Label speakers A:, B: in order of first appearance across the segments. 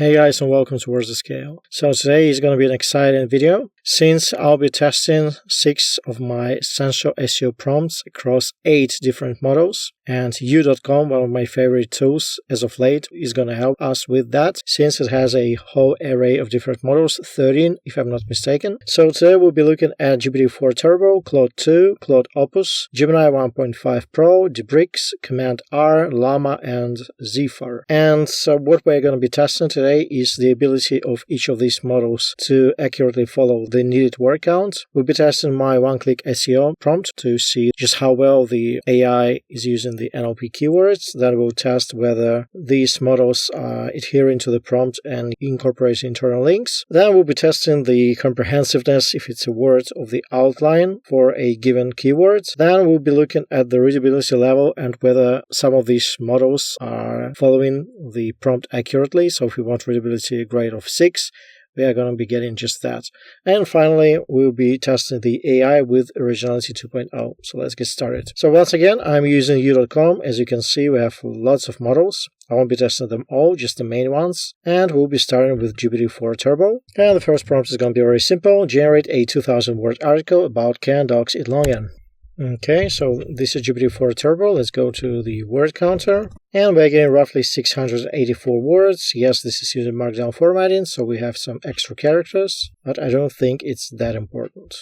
A: Hey guys, and welcome to WordsAtScale. So today is going to be an exciting video since I'll be testing 6 of my essential SEO prompts across 8 different models, and U.com, one of my favorite tools as of late, is going to help us with that since it has a whole array of different models, 13 if I'm not mistaken. So today we'll be looking at GPT-4 Turbo, CLA2, Claude Opus, Gemini 1.5 Pro, Dbrix, Command R, Llama, and Zephyr. And so what we're going to be testing today is the ability of each of these models to accurately follow the needed word count. We'll be testing my one-click SEO prompt to see just how well the AI is using the NLP keywords. Then we'll test whether these models are adhering to the prompt and incorporating internal links. Then we'll be testing the comprehensiveness, if it's a word, of the outline for a given keyword. Then we'll be looking at the readability level and whether some of these models are following the prompt accurately. So if we want readability grade of 6, we are going to be getting just that. And finally, we'll be testing the AI with Originality 2.0. So let's get started. So once again, I'm using U.com. As you can see, we have lots of models. I won't be testing them all, just the main ones. And we'll be starting with GPT-4 Turbo. And the first prompt is going to be very simple. Generate a 2,000-word article about can dogs eat longan. Okay, so this is GPT-4 Turbo. Let's go to the word counter. And we're getting roughly 684 words. Yes, this is using Markdown formatting, so we have some extra characters, but I don't think it's that important.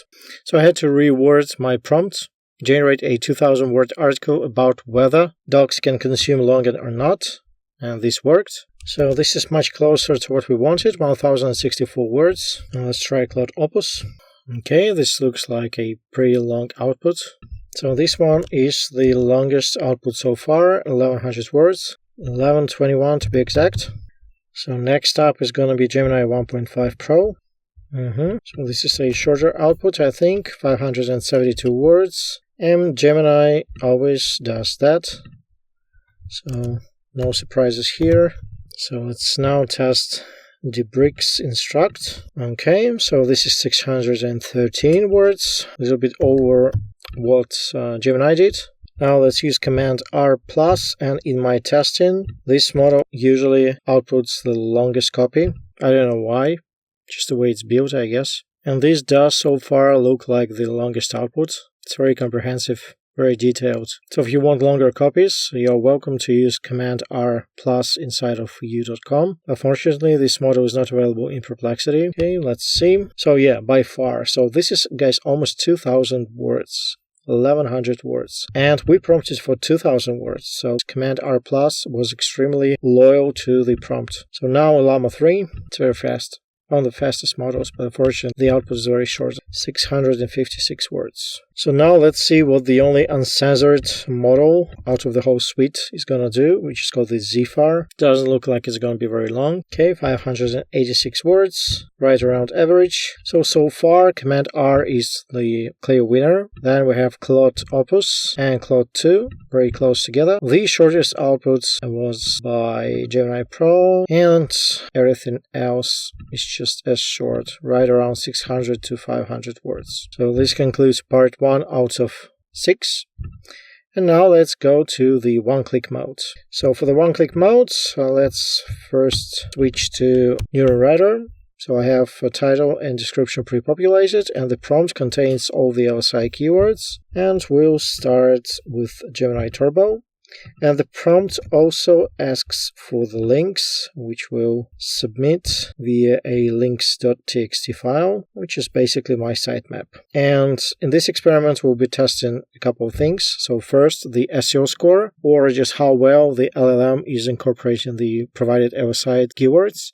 A: So I had to reword my prompt. Generate a 2,000-word article about whether dogs can consume longan or not. And this worked. So this is much closer to what we wanted, 1,064 words. Now let's try Claude Opus. Okay, this looks like a pretty long output. So this one is the longest output so far, 1,100 words, 1121 to be exact. So next up is going to be Gemini 1.5 Pro. So this is a shorter output, I think, 572 words. And Gemini always does that. So no surprises here. So let's now test Dbrix instruct. Okay, so this is 613 words, a little bit over what Gemini did. Now let's use Command R+, and in my testing, this model usually outputs the longest copy. I don't know why, just the way it's built, I guess. And this does so far look like the longest output. It's very comprehensive, very detailed. So if you want longer copies, you're welcome to use Command R+ inside of U.com. Unfortunately, this model is not available in Perplexity. Okay, let's see. So yeah, by far. So this is, guys, almost 2,000 words. 1,100 words. And we prompted for 2,000 words. So Command R+ was extremely loyal to the prompt. So now Llama 3, it's very fast. One of the fastest models, but unfortunately the output is very short, 656 words. So now let's see what the only uncensored model out of the whole suite is going to do, which is called the Zephyr. Doesn't look like it's going to be very long. Okay, 586 words, right around average. So far, Command R is the clear winner. Then we have Claude Opus and Claude 2, very close together. The shortest output was by Gemini Pro, and everything else is just as short, right around 600 to 500 words. So this concludes part 1 out of 6. And now let's go to the one-click mode. So for the one-click mode, let's first switch to Neuron Writer. So I have a title and description pre-populated, and the prompt contains all the LSI keywords. And we'll start with Gemini Turbo. And the prompt also asks for the links, which we'll submit via a links.txt file, which is basically my sitemap. And in this experiment, we'll be testing a couple of things. So first, the SEO score, or just how well the LLM is incorporating the provided LSI keywords,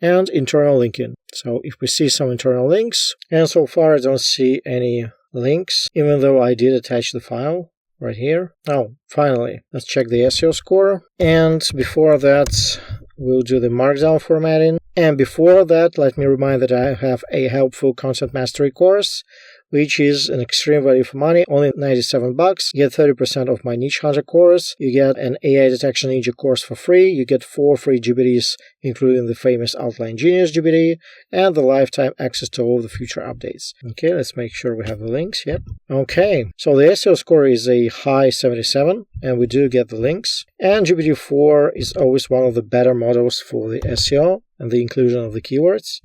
A: and internal linking. So if we see some internal links, and so far I don't see any links, even though I did attach the file right here. Oh, finally, let's check the SEO score. And before that, we'll do the Markdown formatting. And before that, let me remind that I have a helpful content mastery course, which is an extreme value for money, only $97. You get 30% of my Niche Hunter course. You get an AI Detection Ninja course for free. You get 4 free GPTs, including the famous Outline Genius GPT, and the lifetime access to all the future updates. Okay, let's make sure we have the links. Yep. Okay, so the SEO score is a high 77, and we do get the links. And GPT-4 is always one of the better models for the SEO. and the inclusion of the keywords.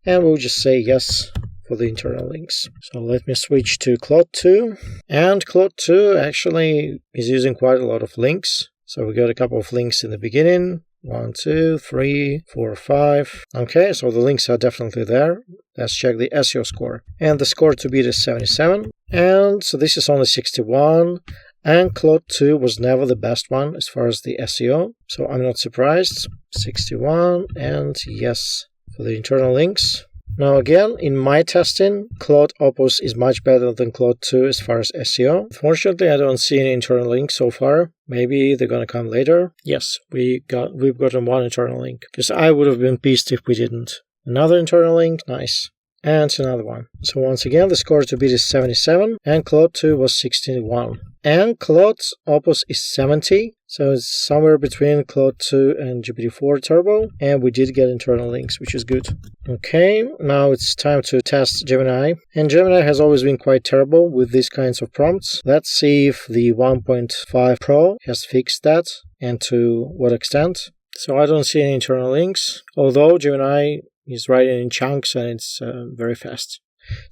A: And we'll just say yes for the internal links. So let me switch to CLA2. And CLA2 actually is using quite a lot of links. So we got a couple of links in the beginning. 1, 2, 3, 4, 5. Okay, so the links are definitely there. Let's check the SEO score. And the score to beat is 77. And so this is only 61. And CLA2 was never the best one as far as the SEO. So I'm not surprised. 61 and yes for the internal links. Now again, in my testing, CLA2 is much better than CLA2 as far as SEO. Unfortunately, I don't see any internal links so far. Maybe they're gonna come later. Yes, we've gotten one internal link, because I would have been pissed if we didn't. Another internal link, nice. And another one. So once again, the score to beat is 77, and CLA2 was 61. And CLA2 is 70, so it's somewhere between CLA2 and GPT-4 Turbo, and we did get internal links, which is good. Okay, now it's time to test Gemini, and Gemini has always been quite terrible with these kinds of prompts. Let's see if the 1.5 Pro has fixed that, and to what extent. So I don't see any internal links, although Gemini is writing in chunks and it's very fast.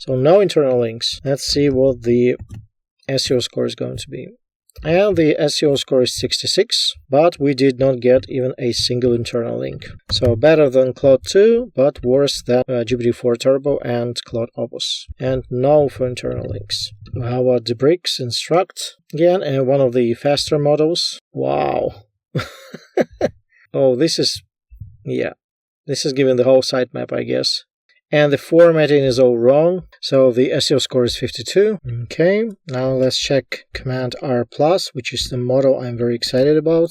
A: So no internal links. Let's see what the SEO score is going to be. And the SEO score is 66, but we did not get even a single internal link. So better than CLA2, but worse than GPT-4 Turbo and CLA2. And no for internal links. So how about Debrix, Instruct? Again, one of the faster models. Wow. Oh, this is giving the whole sitemap, I guess. And the formatting is all wrong, so the SEO score is 52. Okay, now let's check Command R+, which is the model I'm very excited about.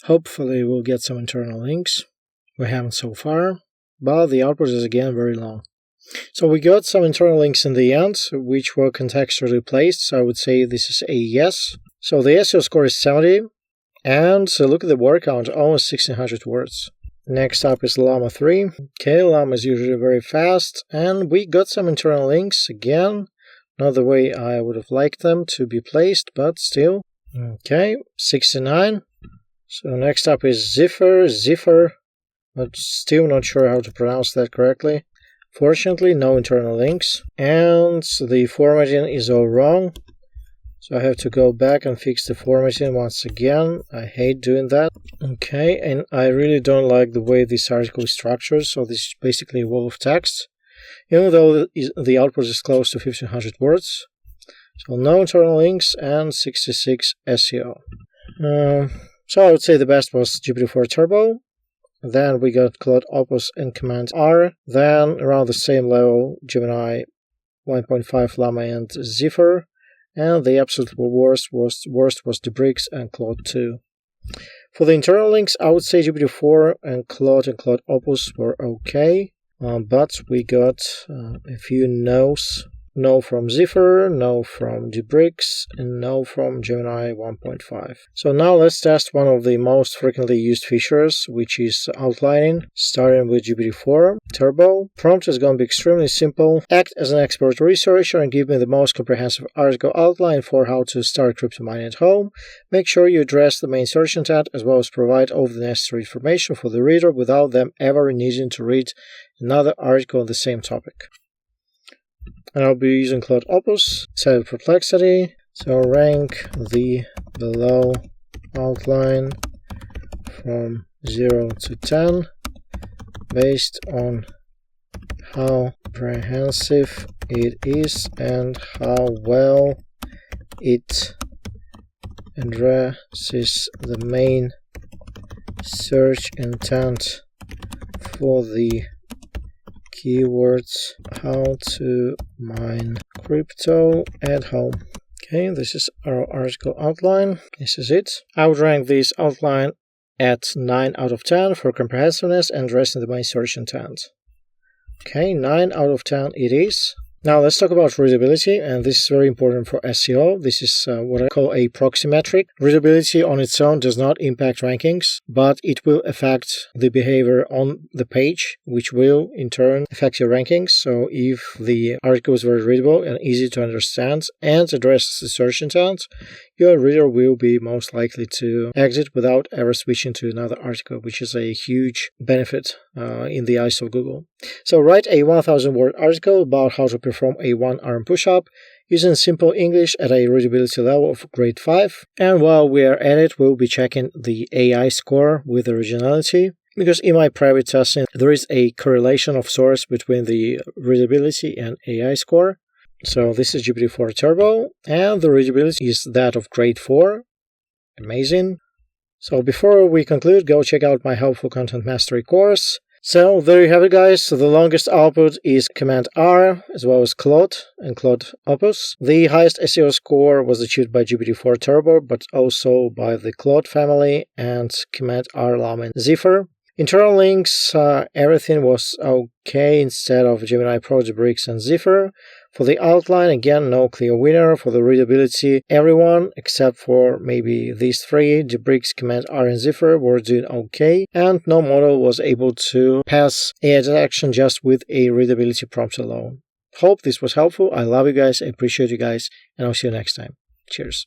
A: Hopefully we'll get some internal links. We haven't so far, but the output is again very long. So we got some internal links in the end, which were contextually placed, so I would say this is a yes. So the SEO score is 70, and so look at the word count, almost 1600 words. Next up is Llama 3. Okay, Llama is usually very fast, and we got some internal links again. Not the way I would have liked them to be placed, but still. Okay, 69. So next up is Ziffer, but still not sure how to pronounce that correctly. Fortunately, no internal links. And the formatting is all wrong. So I have to go back and fix the formatting once again. I hate doing that. Okay, and I really don't like the way this article is structured. So this is basically a wall of text, even though the output is close to 1500 words. So no internal links and 66 SEO. So I would say the best was GPT-4 Turbo. Then we got CLA2 and Command R. Then around the same level, Gemini 1.5, Llama, and Ziffer. And the absolute worst was Debrix and CLA2. For the internal links, I would say GPT-4 and CLA2 were okay, but we got a few no's. No from Ziffer, no from Debrix, and no from Gemini 1.5. So now let's test one of the most frequently used features, which is outlining, starting with GPT-4 Turbo. Prompt is going to be extremely simple. Act as an expert researcher and give me the most comprehensive article outline for how to start crypto mining at home. Make sure you address the main search intent as well as provide all the necessary information for the reader without them ever needing to read another article on the same topic. And I'll be using CLA2, set perplexity, so rank the below outline from 0 to 10 based on how comprehensive it is and how well it addresses the main search intent for the keywords how to mine crypto at home. Okay, this is our article outline. This is it. I would rank this outline at 9 out of 10 for comprehensiveness and addressing the main search intent. Okay, 9 out of 10 it is. Now let's talk about readability, and this is very important for SEO. This is what I call a proxy metric. Readability on its own does not impact rankings, but it will affect the behavior on the page, which will in turn affect your rankings. So if the article is very readable and easy to understand and addresses the search intent, your reader will be most likely to exit without ever switching to another article, which is a huge benefit in the eyes of Google. So write a 1,000-word article about how to perform a 1-arm push-up using simple English at a readability level of grade 5. And while we are at it, we'll be checking the AI score with originality, because in my private testing, there is a correlation of sorts between the readability and AI score. So this is GB4 Turbo, and the readability is that of grade 4. Amazing. So before we conclude, go check out my Helpful Content Mastery course. So there you have it, guys. So the longest output is Command R, as well as Claude and Claude Opus. The highest SEO score was achieved by GPT-4 Turbo, but also by the Claude family and Command R Llama and Zephyr. Internal links, everything was okay instead of Gemini Pro, Bricks, and Zephyr. For the outline, again, no clear winner. For the readability, everyone except for maybe these three, Bricks, Command R, and Zephyr, were doing okay. And no model was able to pass AI detection just with a readability prompt alone. Hope this was helpful. I love you guys. I appreciate you guys. And I'll see you next time. Cheers.